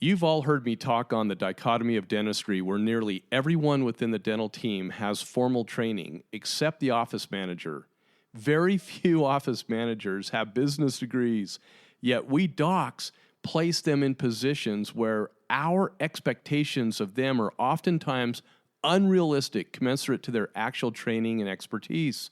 You've all heard me talk on the dichotomy of dentistry, where nearly everyone within the dental team has formal training, except the office manager. Very few office managers have business degrees, yet we docs place them in positions where our expectations of them are oftentimes unrealistic, commensurate to their actual training and expertise.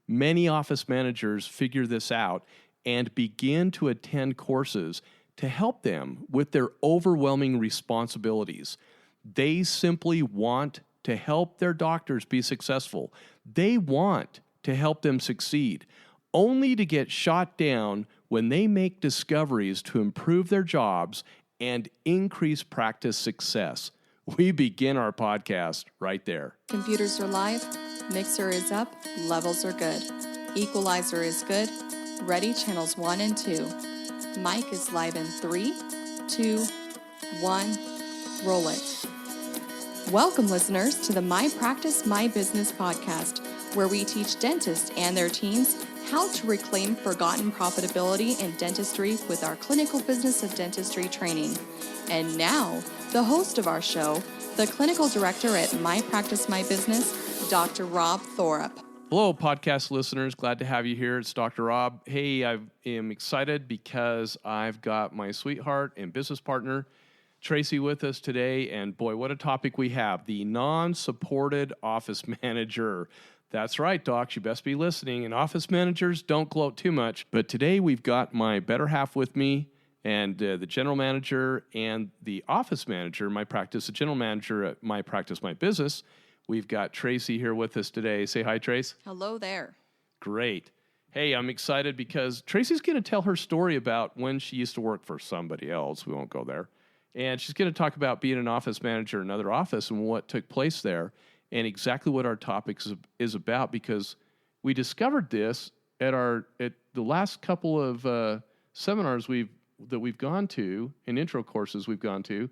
Many office managers figure this out and begin to attend courses to help them with their overwhelming responsibilities. They simply want to help their doctors be successful. They want to help them succeed, only to get shot down when they make discoveries to improve their jobs and increase practice success. We begin our podcast right there. Computers are live, mixer is up, levels are good, equalizer is good, ready channels 1 and 2. Mic is live in 3, 2, 1, roll it. Welcome, listeners, to the My Practice, My Business podcast, where we teach dentists and their teams how to reclaim forgotten profitability in dentistry with our clinical business of dentistry training. And now, the host of our show, the clinical director at My Practice, My Business, Dr. Rob Thorup. Hello, podcast listeners. Glad to have you here. It's Dr. Rob. Hey, I am excited because I've got my sweetheart and business partner, Tracy, with us today. And boy, what a topic we have. The non-supported office manager. That's right, docs. You best be listening. And office managers, don't gloat too much. But today we've got my better half with me and the general manager and the office manager, my practice, the general manager at My Practice, My Business. We've got Tracy here with us today. Say hi, Trace. Hello there. Great. Hey, I'm excited because Tracy's going to tell her story about when she used to work for somebody else. We won't go there. And she's going to talk about being an office manager in another office and what took place there and exactly what our topic is about, because we discovered this at the last couple of seminars that we've gone to and intro courses we've gone to,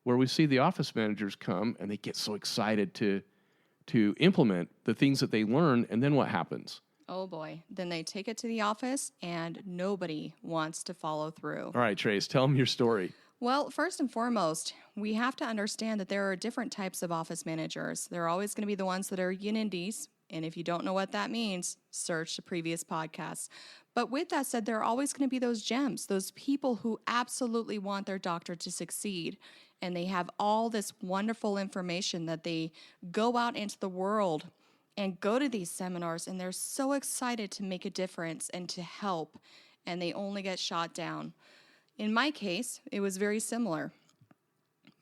where we see the office managers come and they get so excited to implement the things that they learn, and then what happens? Oh boy, then they take it to the office and nobody wants to follow through. All right, Trace, tell them your story. Well, first and foremost, we have to understand that there are different types of office managers. There are always going to be the ones that are yin and Ds, and if you don't know what that means, search the previous podcasts. But with that said, there are always going to be those gems, those people who absolutely want their doctor to succeed, and they have all this wonderful information that they go out into the world and go to these seminars, and they're so excited to make a difference and to help, and they only get shot down. In my case, it was very similar.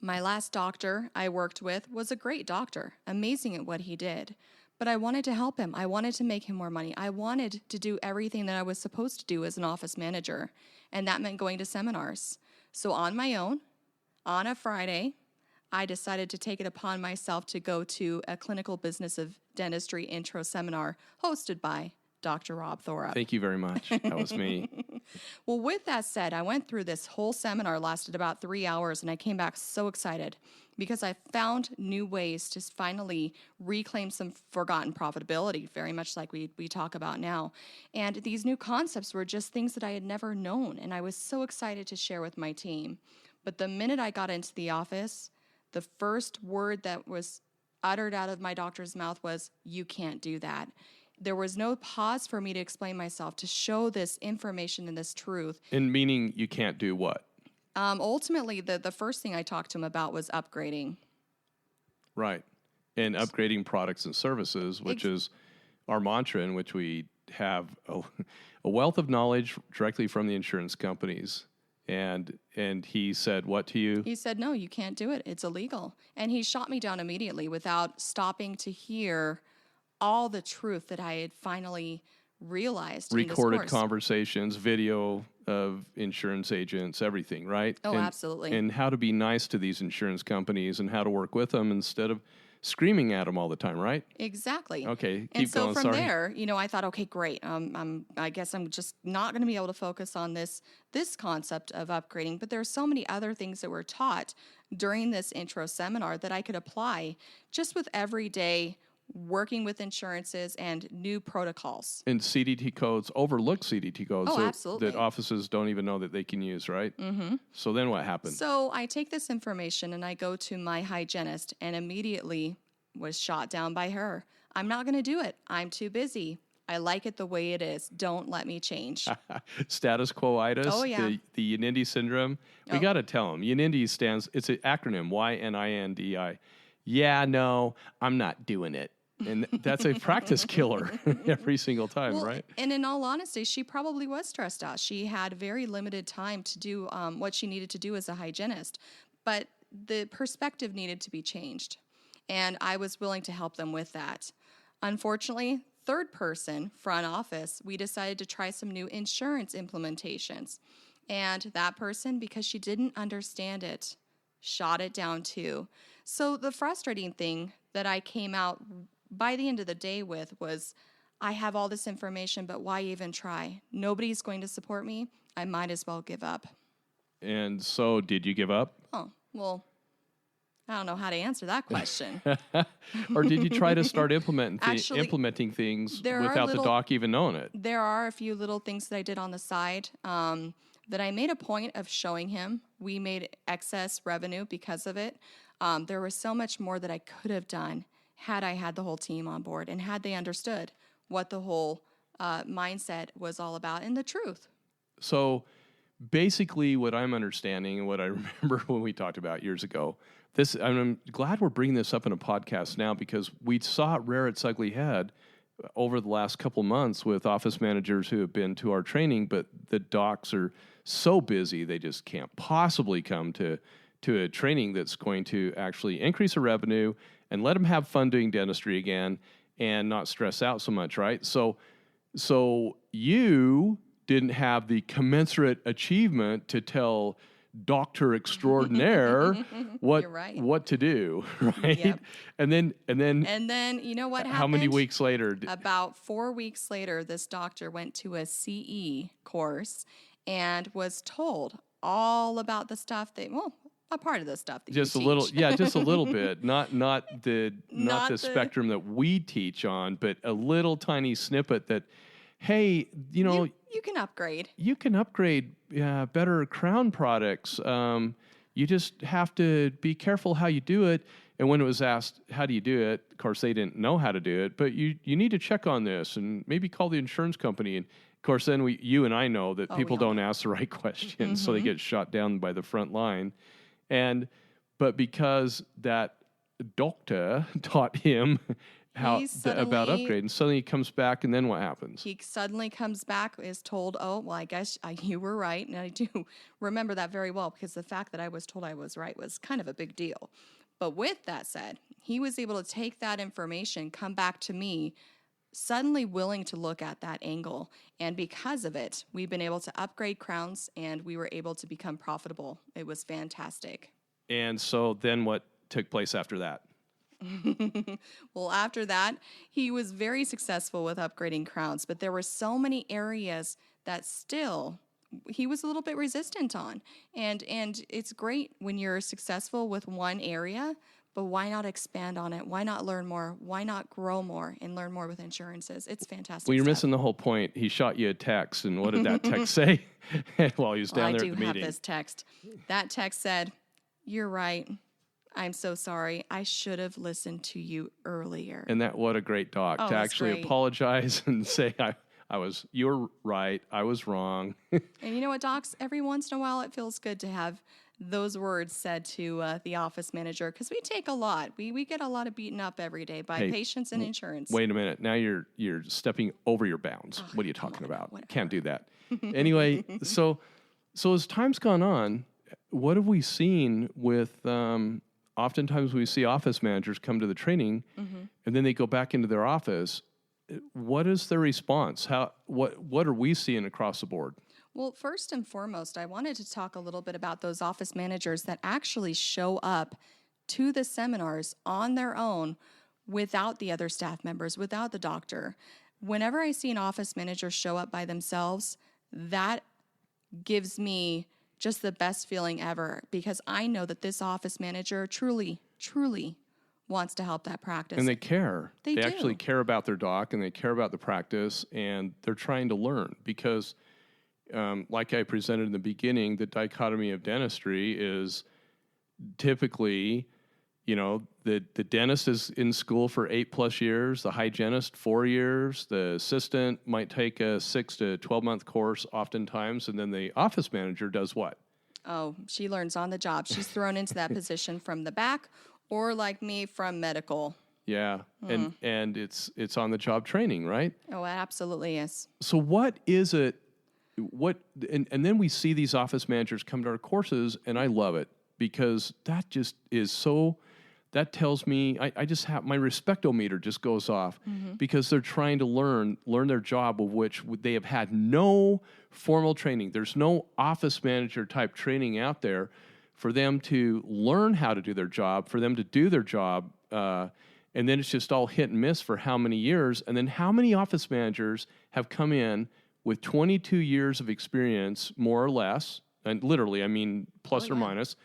My last doctor I worked with was a great doctor, amazing at what he did. But I wanted to help him. I wanted to make him more money. I wanted to do everything that I was supposed to do as an office manager, and that meant going to seminars. So on my own, on a Friday, I decided to take it upon myself to go to a clinical business of dentistry intro seminar hosted by Dr. Rob Thorup. Thank you very much. That was me. Well, with that said, I went through this whole seminar, lasted about 3 hours, and I came back so excited because I found new ways to finally reclaim some forgotten profitability, very much like we talk about now. And these new concepts were just things that I had never known, and I was so excited to share with my team. But the minute I got into the office, the first word that was uttered out of my doctor's mouth was, "You can't do that." There was no pause for me to explain myself, to show this information and this truth. And meaning you can't do what? Ultimately, the first thing I talked to him about was upgrading. Right. And upgrading products and services, which is our mantra, in which we have a wealth of knowledge directly from the insurance companies. And he said what to you? He said, no, you can't do it. It's illegal. And he shot me down immediately without stopping to hear all the truth that I had finally realized. Recorded conversations, video of insurance agents, everything, right? Oh, absolutely. And how to be nice to these insurance companies and how to work with them instead of screaming at them all the time, right? Exactly. Okay, keep and so going. From there, I thought, okay, great. I guess I'm just not going to be able to focus on this concept of upgrading. But there are so many other things that were taught during this intro seminar that I could apply just with everyday working with insurances and new protocols. And CDT codes, overlook CDT codes Absolutely. that offices don't even know that they can use, right? Mm-hmm. So then what happened? So I take this information and I go to my hygienist and immediately was shot down by her. I'm not going to do it. I'm too busy. I like it the way it is. Don't let me change. Status quo-itis, Oh, yeah. the Unindi syndrome. We got to tell them. Unindi it's an acronym, YNINDI. Yeah, no, I'm not doing it. And that's a practice killer every single time, right? And in all honesty, she probably was stressed out. She had very limited time to do what she needed to do as a hygienist. But the perspective needed to be changed. And I was willing to help them with that. Unfortunately, third person, front office, we decided to try some new insurance implementations. And that person, because she didn't understand it, shot it down too. So the frustrating thing that I came out by the end of the day with was, I have all this information, but why even try? Nobody's going to support me. I might as well give up. And so did you give up? Oh, well, I don't know how to answer that question. Or did you try to start implementing things there without the doc even knowing it? There are a few little things that I did on the side that I made a point of showing him. We made excess revenue because of it. There was so much more that I could have done had I had the whole team on board and had they understood what the whole mindset was all about and the truth. So basically what I'm understanding and what I remember when we talked about years ago, I'm glad we're bringing this up in a podcast now because we saw it rear its ugly head over the last couple months with office managers who have been to our training, but the docs are so busy they just can't possibly come to a training that's going to actually increase their revenue and let them have fun doing dentistry again and not stress out so much, right? So you didn't have the commensurate achievement to tell doctor extraordinaire what to do, right? Yep. And then you know what happened? How many weeks later? About 4 weeks later, this doctor went to a CE course and was told all about the stuff a part of the stuff that just you a teach. little, just a little bit, not the spectrum that we teach on, but a little tiny snippet that, hey, you can upgrade. You can upgrade better crown products. You just have to be careful how you do it. And when it was asked, how do you do it? Of course, they didn't know how to do it, but you need to check on this and maybe call the insurance company. And of course, then you and I know that people don't ask the right questions, so they get shot down by the front line. But because that doctor taught him about upgrading, suddenly he comes back, and then what happens? He suddenly comes back, is told, oh, well, I guess you were right. And I do remember that very well because the fact that I was told I was right was kind of a big deal. But with that said, he was able to take that information, come back to me, suddenly willing to look at that angle. And because of it, we've been able to upgrade crowns and we were able to become profitable. It was fantastic. And so then what took place after that? Well, after that, he was very successful with upgrading crowns, but there were so many areas that still he was a little bit resistant on. And it's great when you're successful with one area, but why not expand on it? Why not learn more? Why not grow more and learn more with insurances? It's fantastic. Well, you're missing the whole point. He shot you a text, and what did that text say while he was down there at the meeting? I do have this text. That text said, "You're right. I'm so sorry. I should have listened to you earlier." And what a great doc to actually apologize and say, you were right. I was wrong. And you know what, docs? Every once in a while, it feels good to have those words said to the office manager because we take a lot. We get a lot of beaten up every day by patients and insurance. Wait a minute. Now you're stepping over your bounds. What are you talking about? Whatever. Can't do that. Anyway, so as time's gone on, what have we seen with oftentimes we see office managers come to the training and then they go back into their office. What is their response? What are we seeing across the board? Well, first and foremost, I wanted to talk a little bit about those office managers that actually show up to the seminars on their own without the other staff members, without the doctor. Whenever I see an office manager show up by themselves, that gives me just the best feeling ever because I know that this office manager truly wants to help that practice. And they care. They do. Actually care about their doc, and they care about the practice, and they're trying to learn because, like I presented in the beginning, the dichotomy of dentistry is typically, the dentist is in school for 8+ years, the hygienist 4 years, the assistant might take a 6 to 12-month course oftentimes, and then the office manager does what? Oh, she learns on the job. She's thrown into that position from the back, or like me, from medical. Yeah, and it's on the job training, right? Oh, it absolutely is. So what is it? And then we see these office managers come to our courses, and I love it because that just is so. That tells me I just have my respectometer just goes off because they're trying to learn their job, of which they have had no formal training. There's no office manager type training out there for them to learn how to do their job, for them to do their job, and then it's just all hit and miss for how many years. And then how many office managers have come in with 22 years of experience, more or less, and literally, I mean, plus or minus,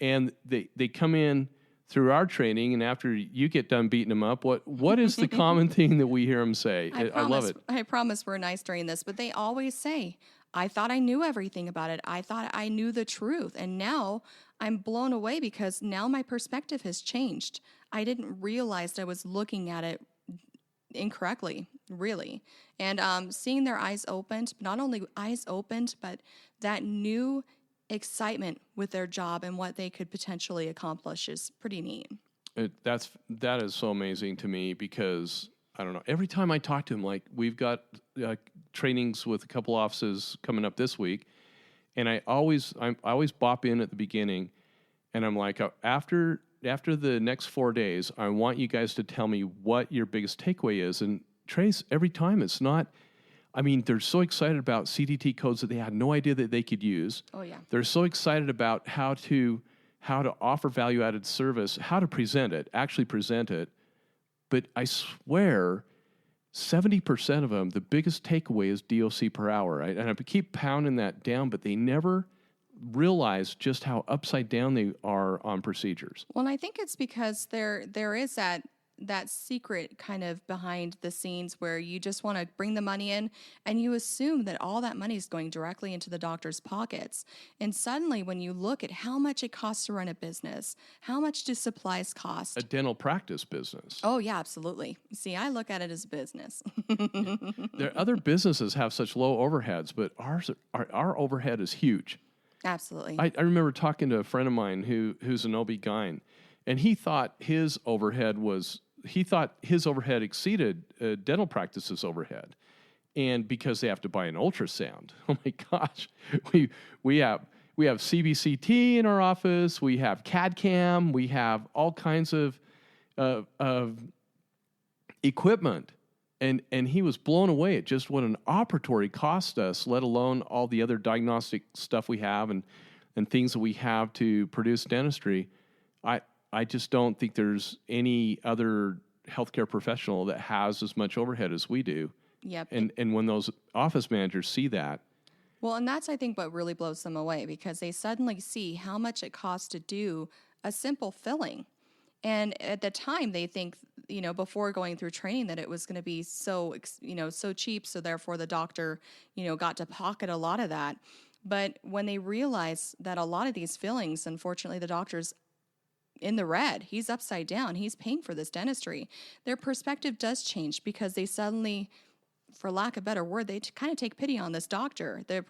and they come in through our training, and after you get done beating them up, what is the common thing that we hear them say? I love it. I promise we're nice during this, but they always say, I thought I knew everything about it. I thought I knew the truth. And now I'm blown away because now my perspective has changed. I didn't realize I was looking at it incorrectly, really. And seeing their eyes opened, not only eyes opened, but that new excitement with their job and what they could potentially accomplish is pretty neat. That is so amazing to me because I don't know. Every time I talk to them, like we've got trainings with a couple offices coming up this week, and I always bop in at the beginning, and I'm like, after the next 4 days, I want you guys to tell me what your biggest takeaway is. And Trace, every time it's not. I mean, they're so excited about CDT codes that they had no idea that they could use. Oh, yeah. They're so excited about how to offer value-added service, how to actually present it. But I swear, 70% of them, the biggest takeaway is DOC per hour. Right? And I keep pounding that down, but they never realize just how upside down they are on procedures. Well, and I think it's because there is that secret kind of behind the scenes where you just want to bring the money in and you assume that all that money is going directly into the doctor's pockets. And suddenly when you look at how much it costs to run a business, how much do supplies cost? A dental practice business. Oh, yeah, absolutely. See, I look at it as a business. Other businesses have such low overheads, but our overhead is huge. Absolutely. I remember talking to a friend of mine who's an OB-GYN, and he thought his overhead exceeded dental practice's overhead. And because they have to buy an ultrasound. Oh my gosh. We have CBCT in our office, we have CAD CAM, we have all kinds of equipment. And he was blown away at just what an operatory cost us, let alone all the other diagnostic stuff we have and things that we have to produce dentistry. I just don't think there's any other healthcare professional that has as much overhead as we do. Yep. And when those office managers see that. Well, and that's, I think, what really blows them away because they suddenly see how much it costs to do a simple filling. And at the time, they think, before going through training that it was going to be so cheap. So therefore the doctor, got to pocket a lot of that. But when they realize that a lot of these fillings, unfortunately, the doctor's in the red, he's upside down, he's paying for this dentistry, their perspective does change because they suddenly, for lack of a better word, they kind of take pity on this doctor. Their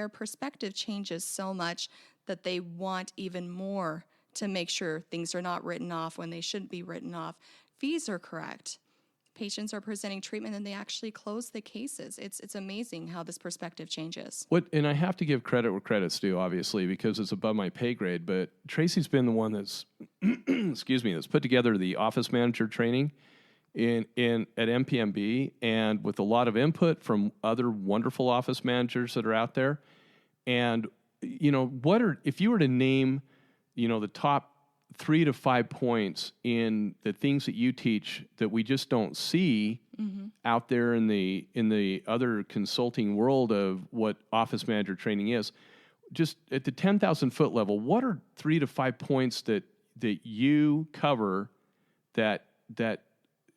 perspective changes so much that they want even more to make sure things are not written off when they shouldn't be written off. Fees are correct. Patients are presenting treatment and they actually close the cases. It's amazing how this perspective changes. And I have to give credit where credit's due, obviously, because it's above my pay grade. But Tracy's been the one that's, that's put together the office manager training at MPMB, and with a lot of input from other wonderful office managers that are out there. And if you were to name, the top 3 to 5 points in the things that you teach that we just don't see out there in the other consulting world of what office manager training is, just at the 10,000 foot level, what are 3 to 5 points that you cover that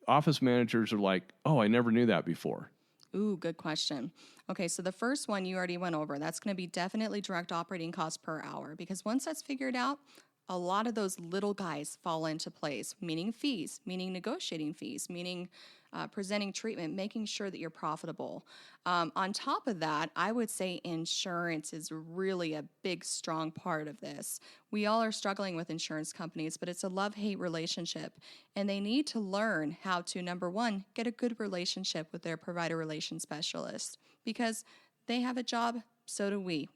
office managers are like, oh, I never knew that before? Ooh, good question. Okay, so the first one you already went over. That's going to be definitely direct operating cost per hour, because once that's figured out, a lot of those little guys fall into place, meaning fees, meaning negotiating fees, meaning presenting treatment, making sure that you're profitable. On top of that, I would say insurance is really a big, strong part of this. We all are struggling with insurance companies, but it's a love-hate relationship, and they need to learn how to, number one, get a good relationship with their provider relations specialist, because they have a job, so do we.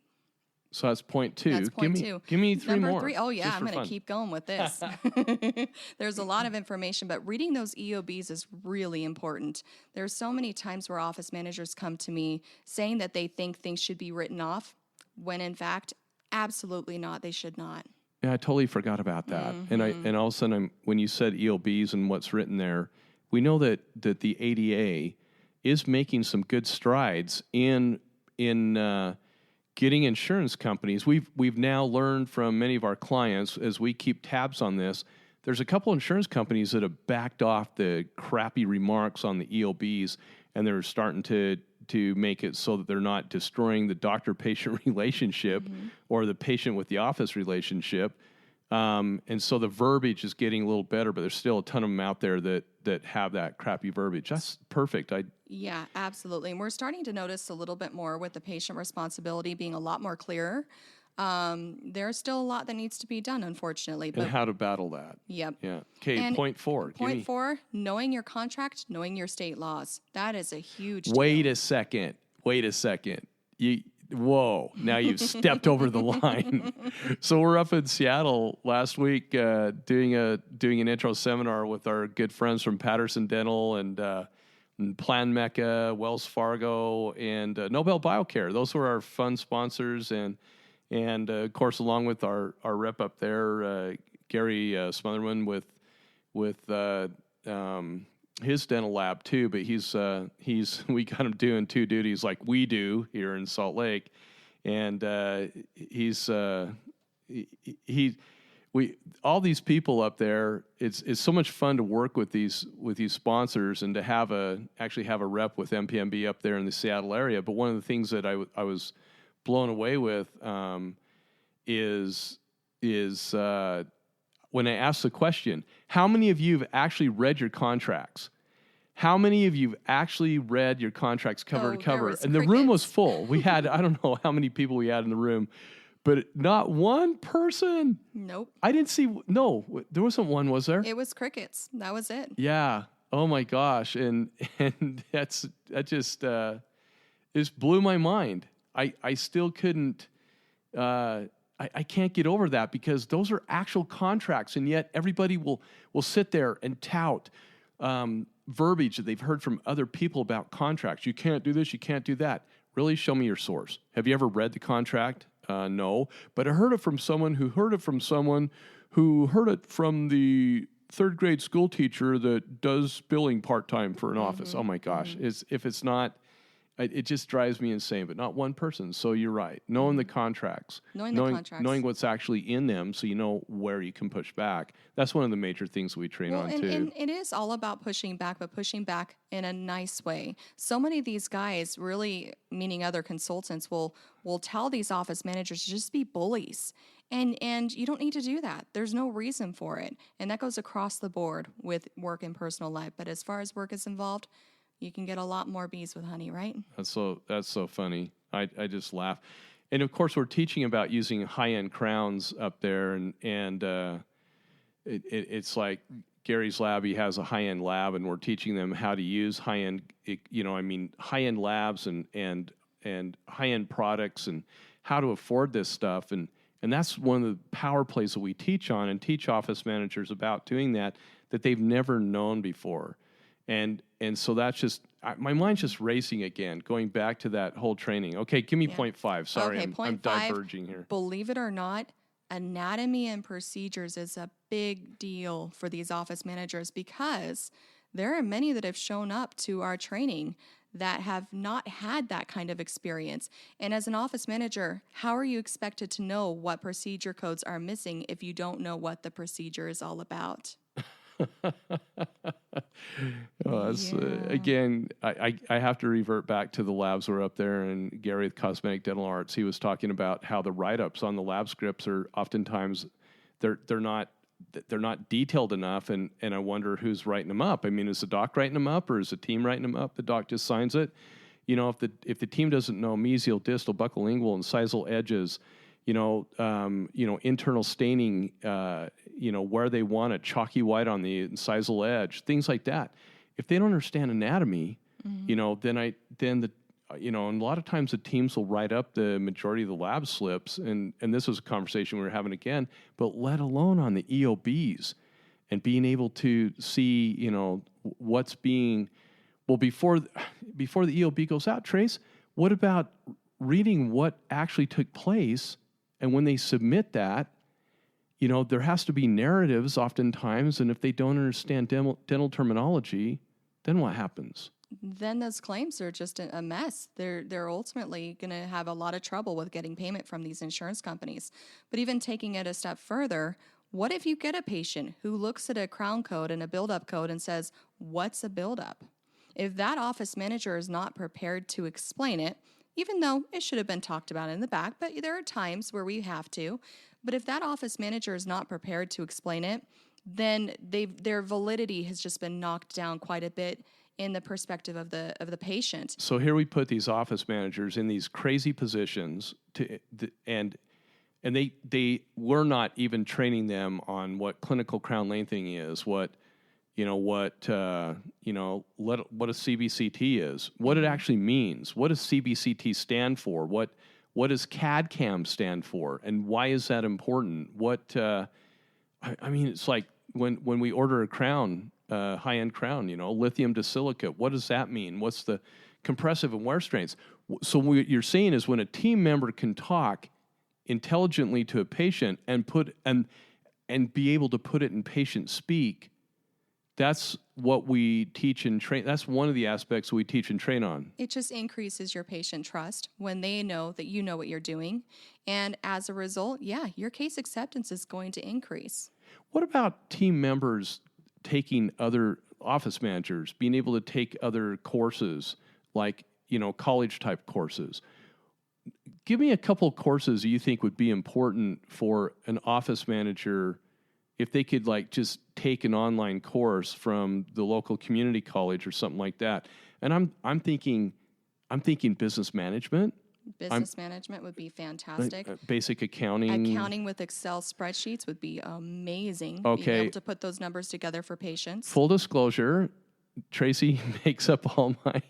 So that's point 2. That's point 2. Give me 3 Number more. 3, oh yeah, just I'm for going to fun. keep going with this. There's a lot of information, but reading those EOBs is really important. There's so many times where office managers come to me saying that they think things should be written off, when in fact, absolutely not. They should not. Yeah, I totally forgot about that. And all of a sudden, when you said EOBs and what's written there, we know that the ADA is making some good strides in getting insurance companies. We've now learned from many of our clients, as we keep tabs on this, there's a couple insurance companies that have backed off the crappy remarks on the EOBs, and they're starting to make it so that they're not destroying the doctor-patient relationship or the patient with the office relationship. And so the verbiage is getting a little better, but there's still a ton of them out there that have that crappy verbiage. That's perfect. Yeah, absolutely. And we're starting to notice a little bit more with the patient responsibility being a lot more clearer. There's still a lot that needs to be done, unfortunately. And how to battle that. Yep. Yeah. Okay, point 4. Point 4, knowing your contract, knowing your state laws. That is a huge deal. Wait a second. Whoa, now you've stepped over the line. So we're up in Seattle last week doing an intro seminar with our good friends from Patterson Dental and Plan Mecca, Wells Fargo, and Nobel Biocare. Those were our fun sponsors, and of course, along with our rep up there, Gary Smotherman with his dental lab too, but we got him doing 2 duties like we do here in Salt Lake, and all these people up there. It's so much fun to work with these sponsors, and to actually have a rep with MPMB up there in the Seattle area. But one of the things that I was blown away with is when I asked the question, how many of you have actually read your contracts? How many of you have actually read your contracts cover to cover? And the room was full. We had, I don't know how many people we had in the room, but not one person. Nope. I didn't see, no, there wasn't one, was there? It was crickets. That was it. Yeah. Oh my gosh. And that just blew my mind. I still couldn't, I can't get over that, because those are actual contracts, and yet everybody will sit there and tout verbiage that they've heard from other people about contracts. You can't do this, you can't do that. Really, show me your source. Have you ever read the contract? No, but I heard it from someone who heard it from someone who heard it from the 3rd grade school teacher that does billing part-time for an office. Oh my gosh, if it's not, it just drives me insane, but not one person. So you're right. Knowing the contracts. Knowing what's actually in them, so you know where you can push back. That's one of the major things we train on, too. And it is all about pushing back, but pushing back in a nice way. So many of these guys, really, meaning other consultants, will tell these office managers to just be bullies. And you don't need to do that. There's no reason for it. And that goes across the board with work and personal life. But as far as work is involved, you can get a lot more bees with honey, right? That's so funny. I just laugh. And of course, we're teaching about using high-end crowns up there, and it's like Gary's lab. He has a high-end lab, and we're teaching them how to use high-end, high-end labs and high-end products, and how to afford this stuff. And that's one of the power plays that we teach on, and teach office managers about doing that they've never known before. And so that's just, my mind's just racing again, going back to that whole training. Okay, give me point 5. Sorry, okay, I'm diverging here. Believe it or not, anatomy and procedures is a big deal for these office managers, because there are many that have shown up to our training that have not had that kind of experience. And as an office manager, how are you expected to know what procedure codes are missing if you don't know what the procedure is all about? Again, I have to revert back to the labs were up there, and Gary with Cosmetic Dental Arts, he was talking about how the write-ups on the lab scripts are oftentimes they're not detailed enough, and I wonder who's writing them up. I mean, is the doc writing them up, or is the team writing them up? The doc just signs it. If the team doesn't know mesial, distal, buccolingual, and incisal edges, internal staining, where they want it, chalky white on the incisal edge, things like that. If they don't understand anatomy, and a lot of times the teams will write up the majority of the lab slips, and this was a conversation we were having again, but let alone on the EOBs and being able to see, what's being, well, before the EOB goes out, Trace, what about reading what actually took place? And when they submit that, there has to be narratives oftentimes, and if they don't understand dental terminology, then what happens? Then those claims are just a mess. They're ultimately going to have a lot of trouble with getting payment from these insurance companies. But even taking it a step further, what if you get a patient who looks at a crown code and a buildup code and says, what's a buildup? If that office manager is not prepared to explain it, even though it should have been talked about in the back, but there are times where we have to. But if that office manager is not prepared to explain it, then their validity has just been knocked down quite a bit in the perspective of the patient. So here we put these office managers in these crazy positions, and they were not even training them on what clinical crown lengthening is, what a CBCT is, what it actually means, what does CBCT stand for, what does CAD/CAM stand for, and why is that important? It's like when we order a crown, high-end crown, lithium disilicate, what does that mean? What's the compressive and wear strengths? So what you're saying is when a team member can talk intelligently to a patient and be able to put it in patient speak, that's what we teach and train. That's one of the aspects we teach and train on. It just increases your patient trust when they know that you know what you're doing. And as a result, your case acceptance is going to increase. What about team members taking other office managers, being able to take other courses, like, college type courses? Give me a couple courses you think would be important for an office manager if they could just take an online course from the local community college or something like that. And I'm thinking business management. Business management would be fantastic. Basic accounting. Accounting with Excel spreadsheets would be amazing. Okay. Being able to put those numbers together for patients. Full disclosure, Tracy makes up all my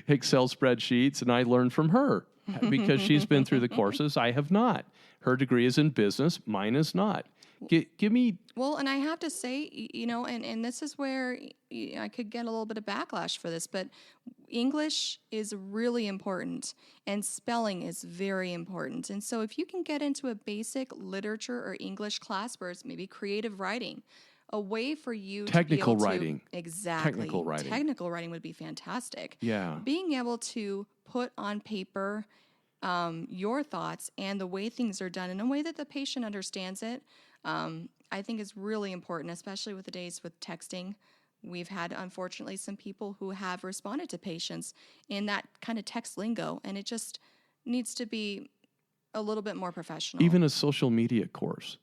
Excel spreadsheets, and I learned from her because she's been through the courses. I have not. Her degree is in business. Mine is not. Give me... Well, and I have to say, and this is where I could get a little bit of backlash for this, but English is really important, and spelling is very important. And so if you can get into a basic literature or English class where it's maybe creative writing, a way for you technical to be able writing. To... Exactly. Technical writing. Technical writing would be fantastic. Yeah. Being able to put on paper your thoughts and the way things are done in a way that the patient understands it, I think is really important, especially with the days with texting. We've had, unfortunately, some people who have responded to patients in that kind of text lingo, and it just needs to be a little bit more professional. Even a social media course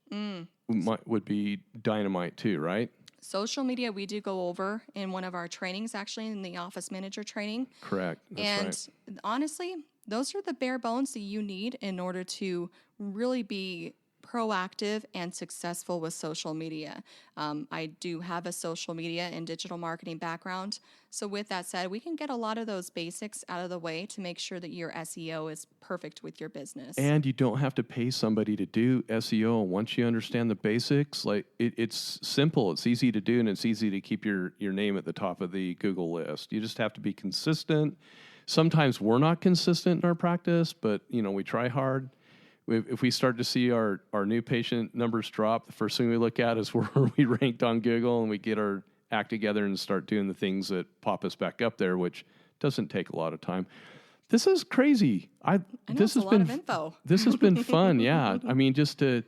would be dynamite too, right? Social media, we do go over in one of our trainings, actually, in the office manager training. Correct. That's right. Honestly, those are the bare bones that you need in order to really be proactive and successful with social media. I do have a social media and digital marketing background. So with that said, we can get a lot of those basics out of the way to make sure that your SEO is perfect with your business. And you don't have to pay somebody to do SEO. Once you understand the basics, it's simple, it's easy to do, and it's easy to keep your name at the top of the Google list. You just have to be consistent. Sometimes we're not consistent in our practice, but we try hard. If we start to see our new patient numbers drop, the first thing we look at is where we ranked on Google, and we get our act together and start doing the things that pop us back up there, which doesn't take a lot of time. This is crazy. This has been a lot of info. This has been fun. Yeah. I mean, just to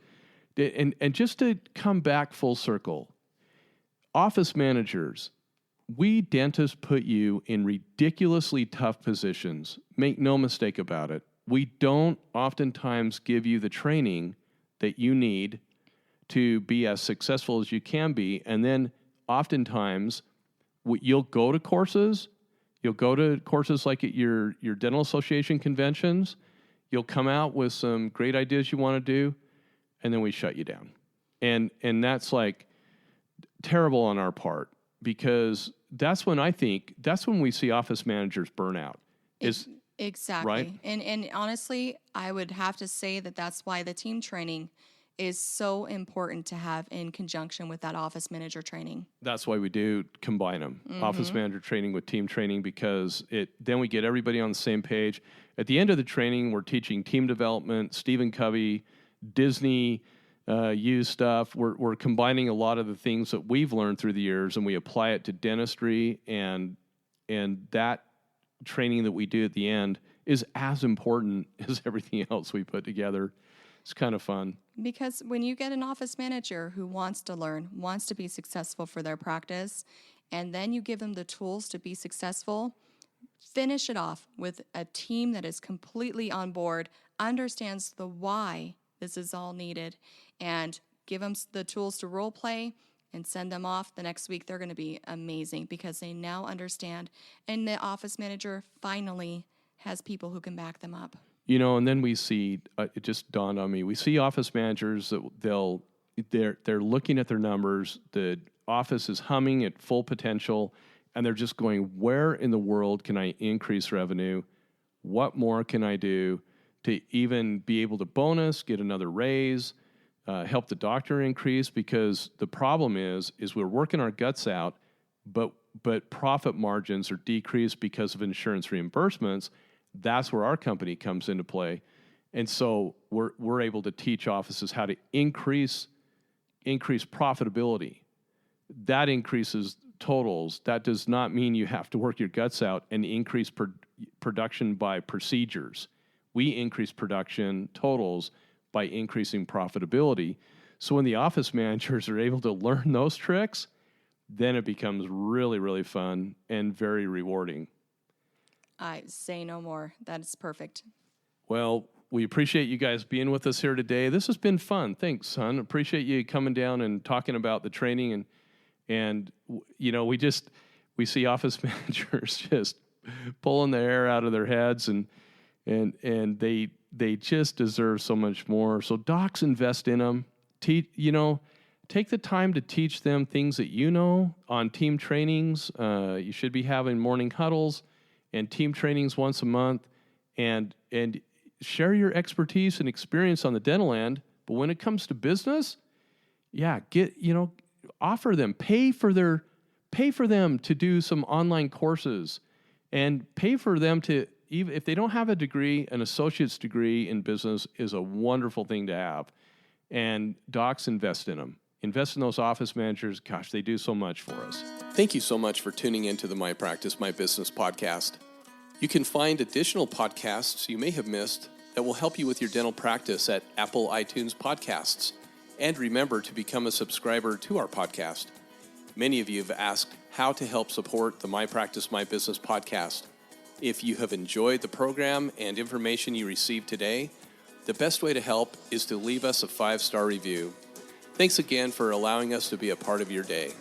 come back full circle. Office managers, we dentists put you in ridiculously tough positions. Make no mistake about it. We don't oftentimes give you the training that you need to be as successful as you can be. And then oftentimes you'll go to courses. You'll go to courses like at your dental association conventions. You'll come out with some great ideas you want to do, and then we shut you down. And that's like terrible on our part, because that's when we see office managers burn out. Exactly. Right? And honestly, I would have to say that that's why the team training is so important to have in conjunction with that office manager training. That's why we do combine them, office manager training with team training, because then we get everybody on the same page. At the end of the training, we're teaching team development, Stephen Covey, Disney use stuff. We're combining a lot of the things that we've learned through the years, and we apply it to dentistry, and that training that we do at the end is as important as everything else we put together. It's kind of fun. Because when you get an office manager who wants to learn, wants to be successful for their practice, and then you give them the tools to be successful, finish it off with a team that is completely on board, understands the why this is all needed, and give them the tools to role play and send them off. The next week, they're going to be amazing because they now understand. And the office manager finally has people who can back them up. And then we see, it just dawned on me, we see office managers that they're looking at their numbers, the office is humming at full potential, and they're just going, where in the world can I increase revenue? What more can I do to even be able to bonus, get another raise, help the doctor increase? Because the problem is we're working our guts out, but profit margins are decreased because of insurance reimbursements. That's where our company comes into play. And so we're able to teach offices how to increase profitability. That increases totals. That does not mean you have to work your guts out and increase production by procedures. We increase production totals by increasing profitability. So when the office managers are able to learn those tricks, then it becomes really, really fun and very rewarding. I say no more. That is perfect. Well, we appreciate you guys being with us here today. This has been fun. Thanks, son. Appreciate you coming down and talking about the training. And we see office managers just pulling the air out of their heads, and they just deserve so much more. So docs, invest in them. Take the time to teach them things that on team trainings. You should be having morning huddles and team trainings once a month, and share your expertise and experience on the dental end. But when it comes to business, offer them, pay for them to do some online courses, and pay for them to, even if they don't have a degree, an associate's degree in business is a wonderful thing to have. And docs, invest in them. Invest in those office managers. Gosh, they do so much for us. Thank you so much for tuning into the My Practice, My Business podcast. You can find additional podcasts you may have missed that will help you with your dental practice at Apple iTunes Podcasts. And remember to become a subscriber to our podcast. Many of you have asked how to help support the My Practice, My Business podcast. If you have enjoyed the program and information you received today, the best way to help is to leave us a 5-star review. Thanks again for allowing us to be a part of your day.